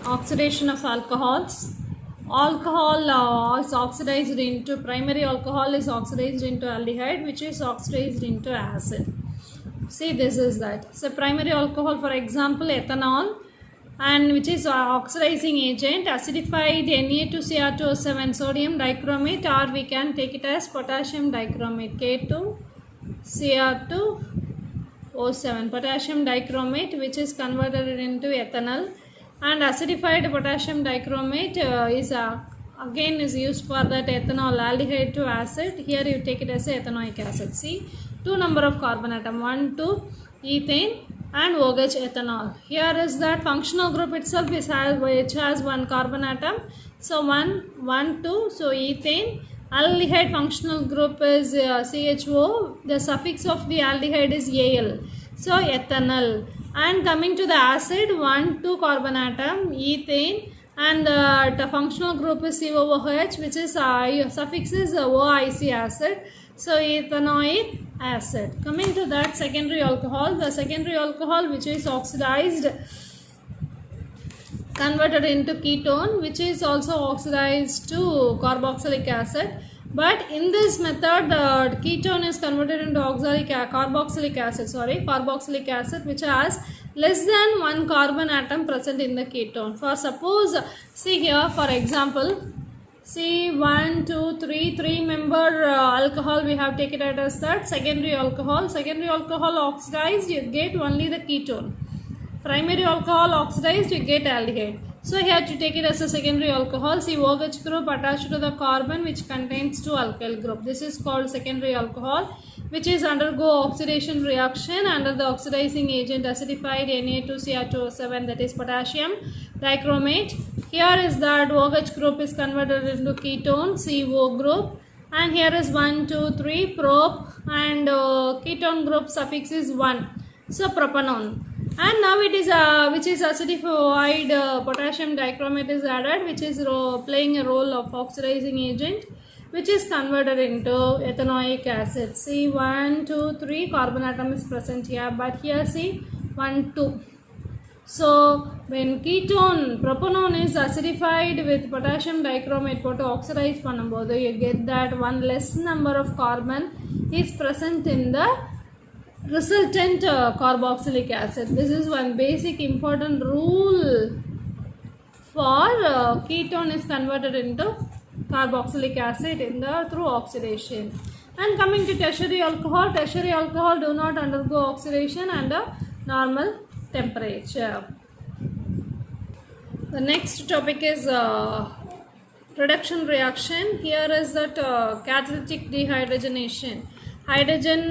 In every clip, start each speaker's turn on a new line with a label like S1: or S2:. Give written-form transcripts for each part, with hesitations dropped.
S1: oxidation of alcohols. Alcohol is oxidized into primary alcohol is oxidized into aldehyde, which is oxidized into acid. See, this is that. So primary alcohol, for example, ethanol, and which is oxidizing agent, acidified Na2Cr2O7 sodium dichromate, or we can take it as potassium dichromate, K2Cr2O7, potassium dichromate, which is converted into ethanol. And acidified potassium dichromate is again is used for that ethanol aldehyde to acid. Here you take it as a ethanoic acid. See, two number of carbon atom, 1, 2, ethane and OH ethanol. Here is that functional group itself which has one carbon atom. So 1, 2, so ethane. Aldehyde functional group is CHO. The suffix of the aldehyde is Al. So ethanol. And coming to the acid, 1, 2 carbon atom, ethane, and the functional group is COOH, which is suffix is OIC acid. So ethanoic acid. Coming to that secondary alcohol, the secondary alcohol which is oxidized, converted into ketone, which is also oxidized to carboxylic acid. But in this method, ketone is converted into carboxylic acid, which has less than one carbon atom present in the ketone. For suppose, see here, for example, see 1, 2, 3 member alcohol we have taken it as that secondary alcohol. Secondary alcohol oxidized, you get only the ketone. Primary alcohol oxidized, you get aldehyde. So here to take it as a secondary alcohol, see OH group attached to the carbon which contains two alkyl group. This is called secondary alcohol, which is undergo oxidation reaction under the oxidizing agent acidified Na2Cr2O7, that is potassium dichromate. Here is that OH group is converted into ketone, CO group, and here is 1, 2, 3 prop, and ketone group suffix is 1. So propanone. And now it is which is acidified potassium dichromate is added, which is playing a role of oxidizing agent, which is converted into ethanoic acid. See 1, 2, 3 carbon atom is present here, but here see 1, 2. So when ketone propanone is acidified with potassium dichromate போட்டு oxidize பண்ணும்போது, you get that one less number of carbon is present in the resultant carboxylic acid. This is one basic important rule for ketone is converted into carboxylic acid in the through oxidation. And coming to tertiary alcohol do not undergo oxidation under normal temperature. The next topic is reduction reaction. Here is that catalytic dehydrogenation. Hydrogen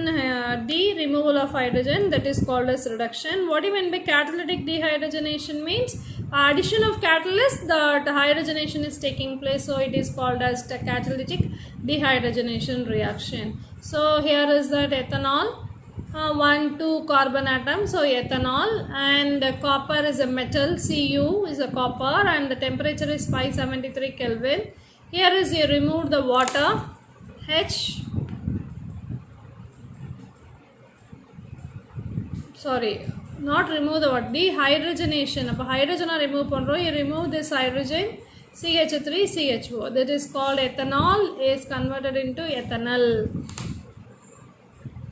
S1: removal of hydrogen, that is called as reduction. What do you mean by catalytic dehydrogenation? Means addition of catalyst, the hydrogenation is taking place, so it is called as the catalytic dehydrogenation reaction. So here is that ethanol, 1, 2 carbon atom, so ethanol, and copper is a metal, Cu is a copper, and the temperature is 573 Kelvin. Here is you remove the water, H, sorry, not remove the word, dehydrogenation. Appo hydrogen remove pandrom, you remove this hydrogen, CH3CHO, that is called ethanol is converted into ethanol.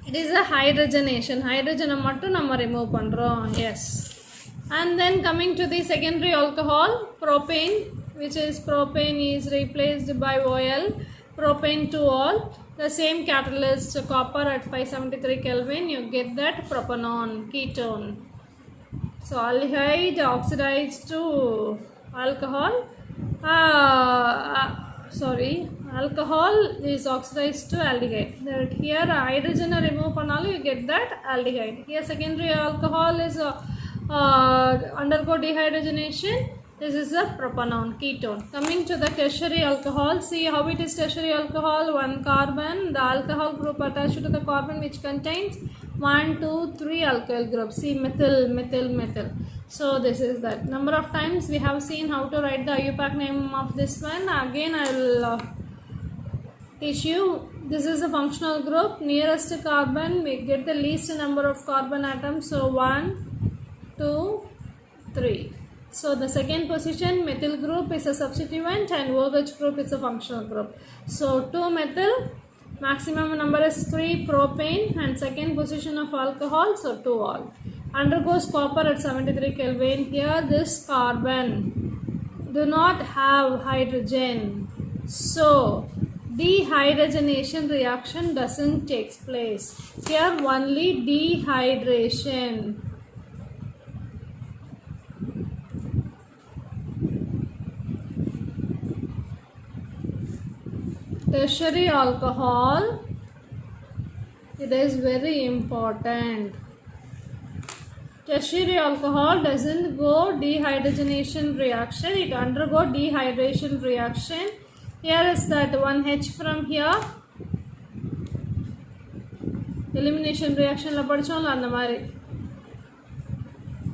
S1: It is a hydrogenation. Hydrogen mattum nama remove pandrom. Yes. And then coming to the secondary alcohol, propane, which is propane is replaced by oil, propane to all. The same catalyst, copper at 573 Kelvin, you get that propanone, ketone. So aldehyde oxidized to alcohol. Alcohol is oxidized to aldehyde. Here hydrogen remove pannalu, you get that aldehyde. Here secondary alcohol is undergo dehydrogenation. This is a propanone, ketone. Coming to the tertiary alcohol, see how it is tertiary alcohol, one carbon, the alcohol group attached to the carbon which contains 1, 2, 3 alkyl groups. See methyl. So this is that. Number of times we have seen how to write the IUPAC name of this one. Again I will teach you. This is a functional group. Nearest to carbon, we get the least number of carbon atoms. So 1, 2, 3. So the second position, methyl group is a substituent and OH group is a functional group. So 2-methyl, maximum number is 3 propane, and second position of alcohol, so 2-ol. Undergoes copper at 73 Kelvin. Here this carbon do not have hydrogen. So dehydrogenation reaction doesn't take place. Here only dehydration. Tertiary alcohol, it is very important. Tertiary alcohol doesn't go dehydrogenation reaction, it undergo dehydration reaction. Here is that one H from here. Elimination reaction la padichom andha mari.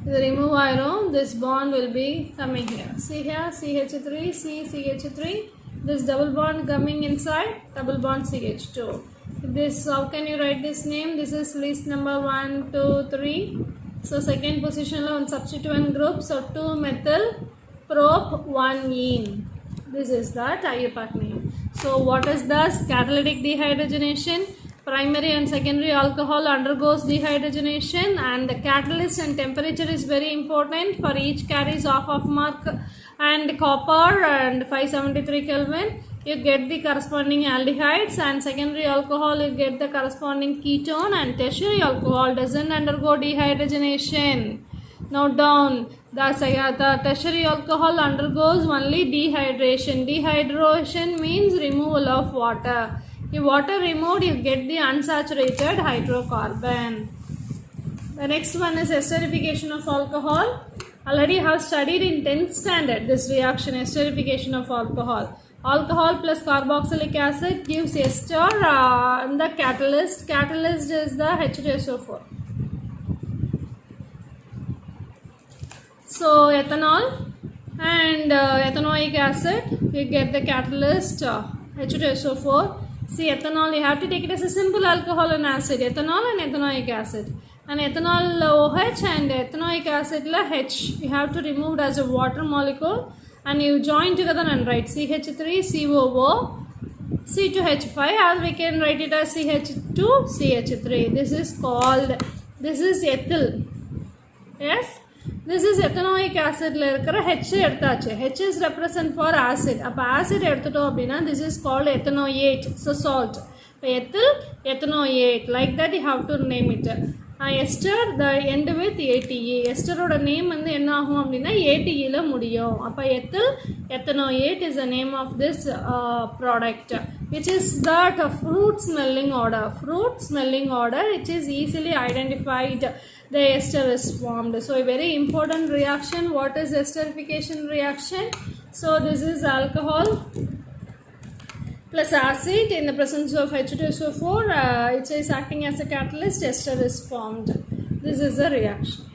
S1: Idu remove iron, this bond will be coming here. See here, CH3, CH3. This double bond coming inside, double bond CH2. This, how can you write this name? This is list number 1, 2, 3. So second position on substituent group. So 2-methyl prop 1-ene. This is the IUPAC name. So what is this? Catalytic dehydrogenation. Primary and secondary alcohol undergoes dehydrogenation, and the catalyst and temperature is very important. For each carries half mark and copper and 573 Kelvin. You get the corresponding aldehydes, and secondary alcohol you get the corresponding ketone, and tertiary alcohol doesn't undergo dehydrogenation. Note down, the tertiary alcohol undergoes only dehydration. Dehydration means removal of water. If water removed, you get the unsaturated hydrocarbon. The next one is esterification of alcohol. Already have studied in 10th standard this reaction, esterification of alcohol. Alcohol plus carboxylic acid gives ester and the catalyst. Catalyst is the H2SO4. So ethanol and ethanoic acid, you get the catalyst H2SO4. See, ethanol, you have to take it as a simple alcohol and acid, ethanol and ethanoic acid. And ethanol OH and ethanoic acid H, you have to remove it as a water molecule, and you join together and write CH3COO C2H5, as we can write it as CH2CH3. This is called, this is ethyl. Yes, this is ethanoic acid la irukra H eduthachu. H is represent for acid. Appa acid eduthutom appadina, this is called ethanoate, so salt. Ethyl, ethanoate, like that you have to name it. Ester, the end with ATE. Ester oda name வந்து என்ன ஆகும் அப்படினா ATE ல முடியும். அப்ப ethyl ethanoate is the name of this product, which is that fruit smelling odor. Fruit smelling odor, which is easily identified. The ester is formed. So a very important reaction. What is esterification reaction? So this is alcohol plus acid in the presence of H2SO4, it is acting as a catalyst, ester is formed. This is a reaction.